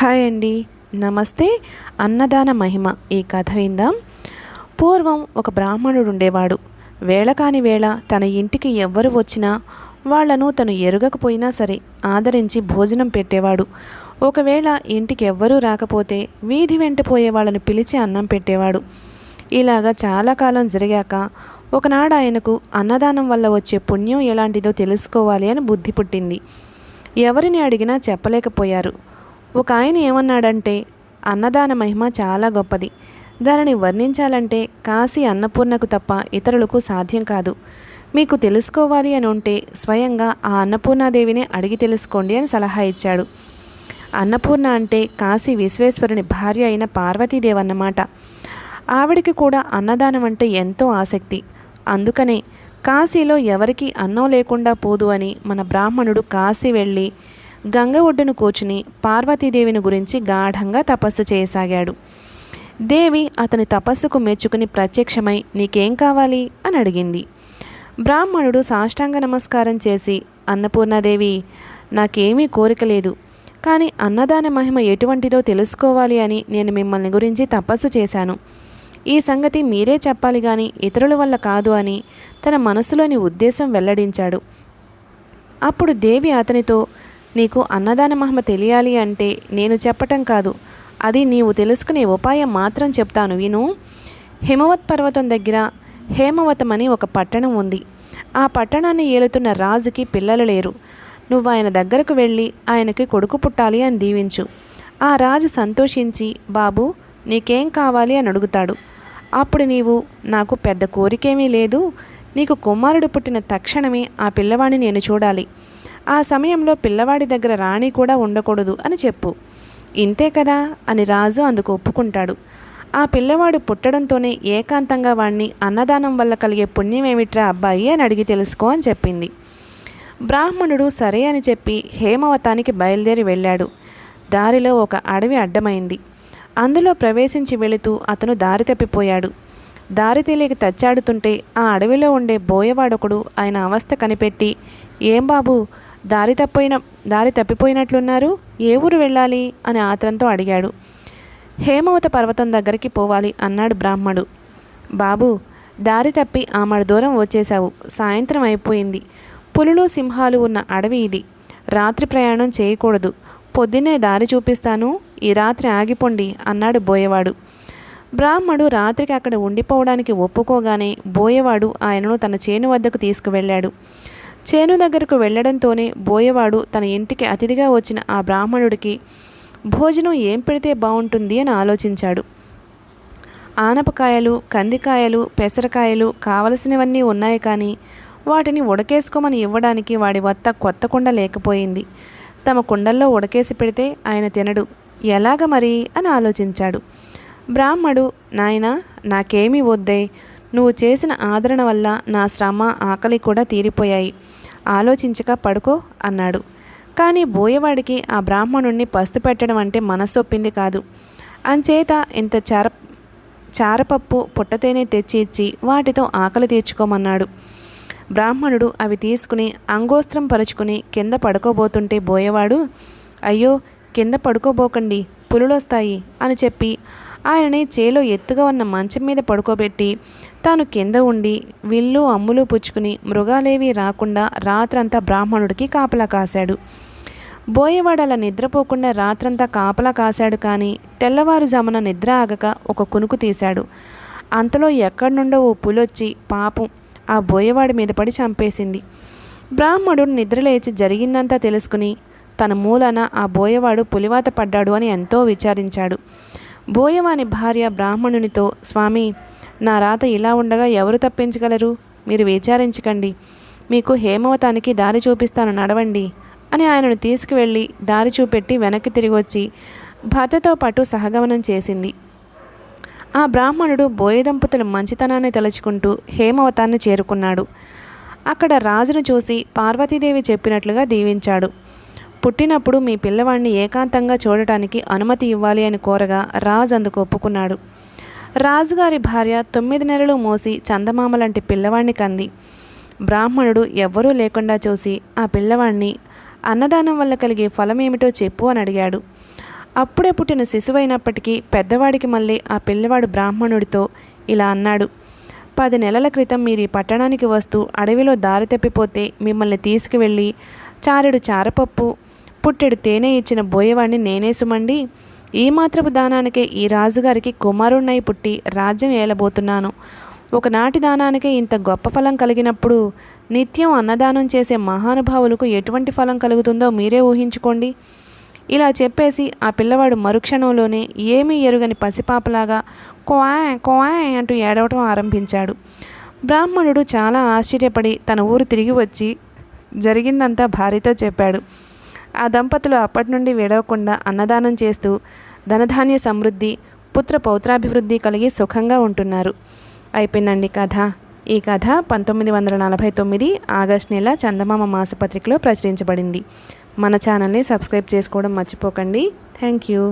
Hi అండి. నమస్తే. అన్నదాన మహిమ ఈ కథ విందాం. పూర్వం ఒక బ్రాహ్మణుడు ఉండేవాడు. వేళ కాని వేళ తన ఇంటికి ఎవ్వరు వచ్చినా వాళ్లను తను ఎరుగకపోయినా సరే ఆదరించి భోజనం పెట్టేవాడు. ఒకవేళ ఇంటికి ఎవ్వరూ రాకపోతే వీధి వెంట పోయే వాళ్ళని పిలిచి అన్నం పెట్టేవాడు. ఇలాగా చాలా కాలం జరిగాక ఒకనాడు ఆయనకు అన్నదానం వల్ల వచ్చే పుణ్యం ఎలాంటిదో తెలుసుకోవాలి అని బుద్ధి పుట్టింది. ఎవరిని అడిగినా చెప్పలేకపోయారు. ఒక ఆయన ఏమన్నాడంటే, అన్నదాన మహిమ చాలా గొప్పది. దానిని వర్ణించాలంటే కాశీ అన్నపూర్ణకు తప్ప ఇతరులకు సాధ్యం కాదు. మీకు తెలుసుకోవాలి అని ఉంటే స్వయంగా ఆ అన్నపూర్ణాదేవినే అడిగి తెలుసుకోండి అని సలహా ఇచ్చాడు. అన్నపూర్ణ అంటే కాశీ విశ్వేశ్వరుని భార్య అయిన పార్వతీదేవి అన్నమాట. ఆవిడికి కూడా అన్నదానం అంటే ఎంతో ఆసక్తి. అందుకనే కాశీలో ఎవరికీ అన్నం లేకుండా పోదు అని మన బ్రాహ్మణుడు కాశీ వెళ్ళి గంగ ఒడ్డును కూర్చుని పార్వతీదేవిని గురించి గాఢంగా తపస్సు చేయసాగాడు. దేవి అతని తపస్సుకు మెచ్చుకుని ప్రత్యక్షమై నీకేం కావాలి అని అడిగింది. బ్రాహ్మణుడు సాష్టాంగ నమస్కారం చేసి, అన్నపూర్ణాదేవి, నాకేమీ కోరిక లేదు, కానీ అన్నదాన మహిమ ఎటువంటిదో తెలుసుకోవాలి అని నేను మిమ్మల్ని గురించి తపస్సు చేశాను. ఈ సంగతి మీరే చెప్పాలి కానీ ఇతరుల వల్ల కాదు అని తన మనసులోని ఉద్దేశం వెల్లడించాడు. అప్పుడు దేవి అతనితో, నీకు అన్నదాన మహిమ తెలియాలి అంటే నేను చెప్పటం కాదు, అది నీవు తెలుసుకునే ఉపాయం మాత్రం చెప్తాను విను. హిమవత్ పర్వతం దగ్గర హేమవతం అని ఒక పట్టణం ఉంది. ఆ పట్టణాన్ని ఏలుతున్న రాజుకి పిల్లలు లేరు. నువ్వు ఆయన దగ్గరకు వెళ్ళి ఆయనకి కొడుకు పుట్టాలి అని దీవించు. ఆ రాజు సంతోషించి, బాబు నీకేం కావాలి అని అడుగుతాడు. అప్పుడు నీవు, నాకు పెద్ద కోరికేమీ లేదు, నీకు కుమారుడు పుట్టిన తక్షణమే ఆ పిల్లవాడిని నేను చూడాలి. ఆ సమయంలో పిల్లవాడి దగ్గర రాణి కూడా ఉండకూడదు అని చెప్పు. ఇంతే కదా అని రాజు అందుకు ఒప్పుకుంటాడు. ఆ పిల్లవాడు పుట్టడంతోనే ఏకాంతంగా వాణ్ణి అన్నదానం వల్ల కలిగే పుణ్యమేమిట్రా అబ్బాయి అని అడిగి తెలుసుకో అని చెప్పింది. బ్రాహ్మణుడు సరే అని చెప్పి హేమవతానికి బయలుదేరి వెళ్ళాడు. దారిలో ఒక అడవి అడ్డమైంది. అందులో ప్రవేశించి వెళుతూ అతను దారి తప్పిపోయాడు. దారి తెలియక తచ్చాడుతుంటే ఆ అడవిలో ఉండే బోయవాడొకడు ఆయన అవస్థ కనిపెట్టి, ఏం బాబు దారి తప్పిపోయినట్లున్నారు, ఏ ఊరు వెళ్ళాలి అని ఆత్రంతో అడిగాడు. హేమవత పర్వతం దగ్గరికి పోవాలి అన్నాడు బ్రాహ్మడు. బాబు దారి తప్పి ఆమడ దూరం వచ్చేశావు, సాయంత్రం అయిపోయింది. పులులు సింహాలు ఉన్న అడవి ఇది, రాత్రి ప్రయాణం చేయకూడదు, పొద్దున్నే దారి చూపిస్తాను, ఈ రాత్రి ఆగిపోండి అన్నాడు బోయవాడు. బ్రాహ్మడు రాత్రికి అక్కడ ఉండిపోవడానికి ఒప్పుకోగానే బోయవాడు ఆయనను తన చేను వద్దకు తీసుకువెళ్ళాడు. చేను దగ్గరకు వెళ్లడంతోనే బోయవాడు తన ఇంటికి అతిథిగా వచ్చిన ఆ బ్రాహ్మణుడికి భోజనం ఏం పెడితే బాగుంటుంది అని ఆలోచించాడు. ఆనపకాయలు, కందికాయలు, పెసరకాయలు కావలసినవన్నీ ఉన్నాయి, కానీ వాటిని ఉడకేసుకోమని ఇవ్వడానికి వాడి వద్ద కొత్త కుండ లేకపోయింది. తమ కుండల్లో ఉడకేసి పెడితే ఆయన తినడు, ఎలాగ మరి అని ఆలోచించాడు. బ్రాహ్మడు, నాయనా నాకేమీ వద్దే, నువ్వు చేసిన ఆదరణ వల్ల నా శ్రమ ఆకలి కూడా తీరిపోయాయి, ఆలోచించక పడుకో అన్నాడు. కానీ బోయవాడికి ఆ బ్రాహ్మణుణ్ణి పస్తు పెట్టడం అంటే మనసొప్పింది కాదు. అంచేత ఇంత చారపప్పు పుట్టతేనే తెచ్చి ఇచ్చి వాటితో ఆకలి తీర్చుకోమన్నాడు. బ్రాహ్మణుడు అవి తీసుకుని అంగోస్త్రం పరుచుకుని కింద పడుకోబోతుంటే బోయవాడు, అయ్యో కింద పడుకోబోకండి, పులులొస్తాయి అని చెప్పి ఆయనని చేలో ఎత్తుగా ఉన్న మంచం మీద పడుకోబెట్టి తాను కింద ఉండి విల్లు అమ్ములు పుచ్చుకుని మృగాలేవి రాకుండా రాత్రంతా బ్రాహ్మణుడికి కాపలా కాశాడు. బోయవాడు అలా నిద్రపోకుండా రాత్రంతా కాపలా కాశాడు, కానీ తెల్లవారుజామున నిద్ర ఆగక ఒక కునుకు తీశాడు. అంతలో ఎక్కడి నుండో ఓ పులొచ్చి పాపం ఆ బోయవాడి మీద పడి చంపేసింది. బ్రాహ్మణుడు నిద్రలేచి జరిగిందంతా తెలుసుకుని తన మూలన ఆ బోయవాడు పులివాత పడ్డాడు అని ఎంతో విచారించాడు. బోయవాని భార్య బ్రాహ్మణునితో, స్వామి నా రాత ఇలా ఉండగా ఎవరు తప్పించగలరు, మీరు విచారించకండి, మీకు హేమవతానికి దారి చూపిస్తాను నడవండి అని ఆయనను తీసుకువెళ్ళి దారి చూపెట్టి వెనక్కి తిరిగి వచ్చి భర్తతో పాటు సహగమనం చేసింది. ఆ బ్రాహ్మణుడు బోయదంపతుల మంచితనాన్ని తలుచుకుంటూ హేమవతాన్ని చేరుకున్నాడు. అక్కడ రాజును చూసి పార్వతీదేవి చెప్పినట్లుగా దీవించాడు. పుట్టినప్పుడు మీ పిల్లవాడిని ఏకాంతంగా చూడటానికి అనుమతి ఇవ్వాలి అని కోరగా రాజు అందుకు ఒప్పుకున్నాడు. రాజుగారి భార్య 9 నెలలు మోసి చందమామ లాంటి పిల్లవాడిని కంది. బ్రాహ్మణుడు ఎవ్వరూ లేకుండా చూసి ఆ పిల్లవాడిని అన్నదానం వల్ల కలిగే ఫలం ఏమిటో చెప్పు అని అడిగాడు. అప్పుడే పుట్టిన శిశువైనప్పటికీ పెద్దవాడికి మళ్ళీ ఆ పిల్లవాడు బ్రాహ్మణుడితో ఇలా అన్నాడు. 10 నెలల క్రితం మీరు ఈ పట్టణానికి వస్తూ అడవిలో దారి తప్పిపోతే మిమ్మల్ని తీసుకువెళ్ళి చారెడు చారపప్పు పుట్టెడు తేనె ఇచ్చిన బోయేవాడిని నేనే సుమండి. ఈ మాత్రపు దానానికే ఈ రాజుగారికి కుమారుణ్ణై పుట్టి రాజ్యం ఏలబోతున్నాను. ఒకనాటి దానానికే ఇంత గొప్ప ఫలం కలిగినప్పుడు నిత్యం అన్నదానం చేసే మహానుభావులకు ఎటువంటి ఫలం కలుగుతుందో మీరే ఊహించుకోండి. ఇలా చెప్పేసి ఆ పిల్లవాడు మరుక్షణంలోనే ఏమీ ఎరుగని పసిపాపలాగా క్వాయ్ క్వాయ్ అంటూ ఏడవటం ఆరంభించాడు. బ్రాహ్మణుడు చాలా ఆశ్చర్యపడి తన ఊరు తిరిగి వచ్చి జరిగిందంతా భార్యతో చెప్పాడు. ఆ దంపతులు అప్పటి నుండి విడవకుండా అన్నదానం చేస్తూ ధనధాన్య సమృద్ధి, పుత్ర పౌత్రాభివృద్ధి కలిగి సుఖంగా ఉంటున్నారు. అయిపోయిందండి కథ. ఈ కథ 1949 ఆగస్టు నెల చందమామ మాసపత్రికలో ప్రచురించబడింది. మన ఛానల్ని సబ్స్క్రైబ్ చేసుకోవడం మర్చిపోకండి. Thank you.